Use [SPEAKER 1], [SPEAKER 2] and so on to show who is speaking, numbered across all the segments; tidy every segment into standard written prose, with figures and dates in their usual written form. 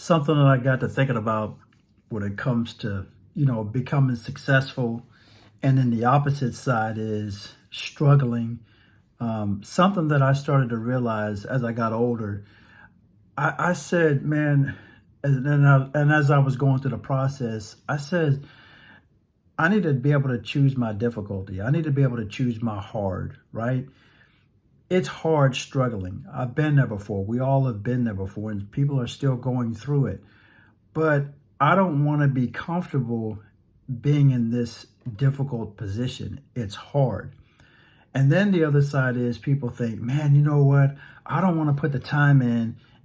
[SPEAKER 1] something that I got to thinking about when it comes to, becoming successful. And then the opposite side is struggling. Something that I started to realize as I got older, I said, man, and as I was going through the process, I said, I need to be able to choose my difficulty. I need to be able to choose my hard, right? It's hard struggling. I've been there before. We all have been there before, and people are still going through it. But I don't want to be comfortable being in this difficult position. It's hard. And then the other side is people think, man, you know what? I don't want to put the time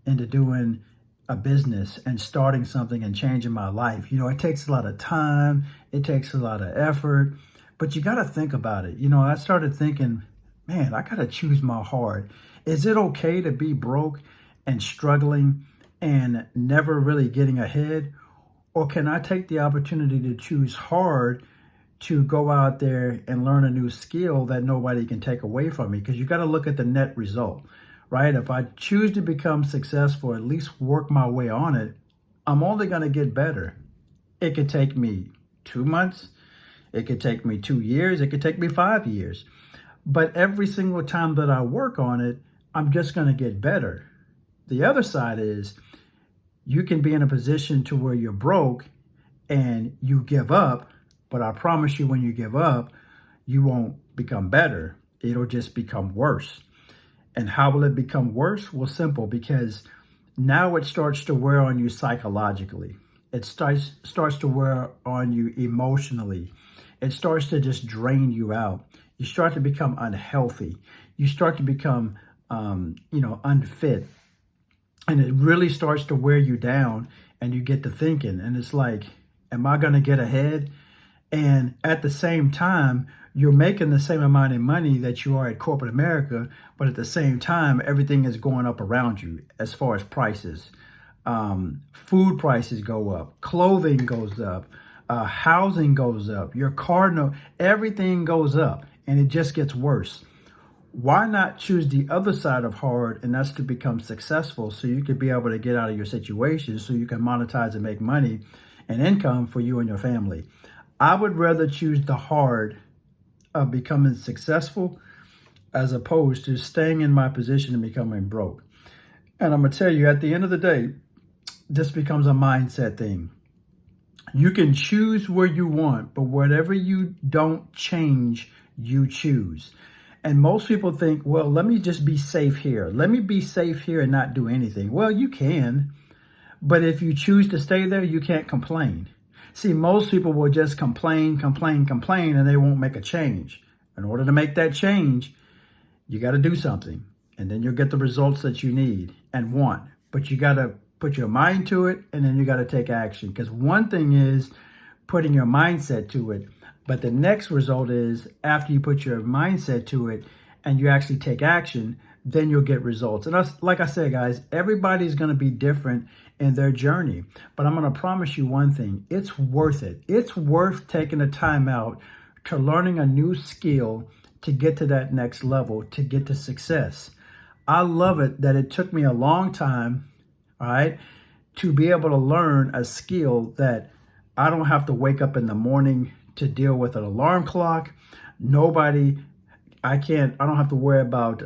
[SPEAKER 1] into doing a business and starting something and changing my life. It takes a lot of time, it takes a lot of effort, but you got to think about it. I started thinking, man, I got to choose my heart. Is it okay to be broke and struggling and never really getting ahead? Or can I take the opportunity to choose hard to go out there and learn a new skill that nobody can take away from me? Because you got to look at the net result, right? If I choose to become successful, at least work my way on it, I'm only going to get better. It could take me 2 months. It could take me 2 years. It could take me 5 years. But every single time that I work on it, I'm just going to get better. The other side is you can be in a position to where you're broke and you give up, but I promise you when you give up, you won't become better. It'll just become worse. And how will it become worse? Well, simple, because now it starts to wear on you psychologically. It starts to wear on you emotionally. It starts to just drain you out. You start to become unhealthy. You start to become, unfit. And it really starts to wear you down, and you get to thinking, and it's like, am I going to get ahead? And at the same time, you're making the same amount of money that you are at corporate America, but at the same time, everything is going up around you as far as prices. Food prices go up, clothing goes up, housing goes up, your car note, everything goes up, and it just gets worse. Why not choose the other side of hard, and that's to become successful so you could be able to get out of your situation so you can monetize and make money and income for you and your family. I would rather choose the hard of becoming successful as opposed to staying in my position and becoming broke. And I'm going to tell you, at the end of the day, this becomes a mindset thing. You can choose where you want, but whatever you don't change, you choose. And most people think, well, let me just be safe here. Let me be safe here and not do anything. Well, you can, but if you choose to stay there, you can't complain. See, most people will just complain, and they won't make a change. In order to make that change, you got to do something, and then you'll get the results that you need and want. But you got to put your mind to it, and then you got to take action. Because one thing is putting your mindset to it, but the next result is after you put your mindset to it and you actually take action, then you'll get results. And that's, like I said, guys, everybody's going to be different in their journey. But I'm going to promise you one thing. It's worth it. It's worth taking the time out to learning a new skill to get to that next level, to get to success. I love it that it took me a long time, all right, to be able to learn a skill that I don't have to wake up in the morning to deal with an alarm clock. I don't have to worry about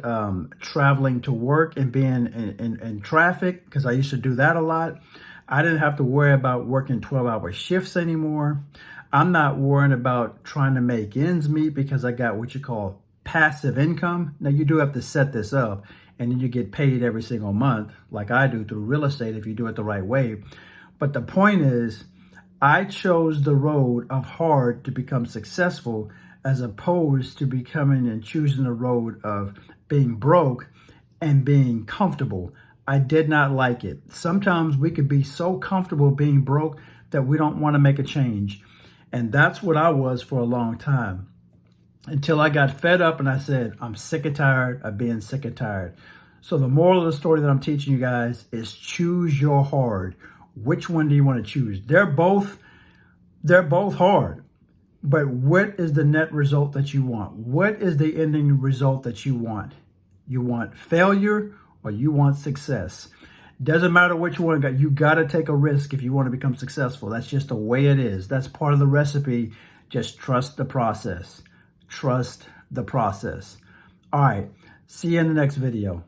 [SPEAKER 1] traveling to work and being in traffic, because I used to do that a lot. I didn't have to worry about working 12-hour shifts anymore. I'm not worrying about trying to make ends meet because I got what you call passive income. Now, you do have to set this up, and then you get paid every single month like I do through real estate if you do it the right way. But the point is, I chose the road of hard to become successful as opposed to becoming and choosing the road of being broke and being comfortable. I did not like it. Sometimes we could be so comfortable being broke that we don't want to make a change. And that's what I was for a long time, until I got fed up and I said, I'm sick and tired of being sick and tired. So the moral of the story that I'm teaching you guys is choose your hard. Which one do you want to choose? They're both hard. But what is the net result that you want? What is the ending result that you want? You want failure or you want success? Doesn't matter which one. You got to take a risk if you want to become successful. That's just the way it is. That's part of the recipe. Just trust the process. Trust the process. All right. See you in the next video.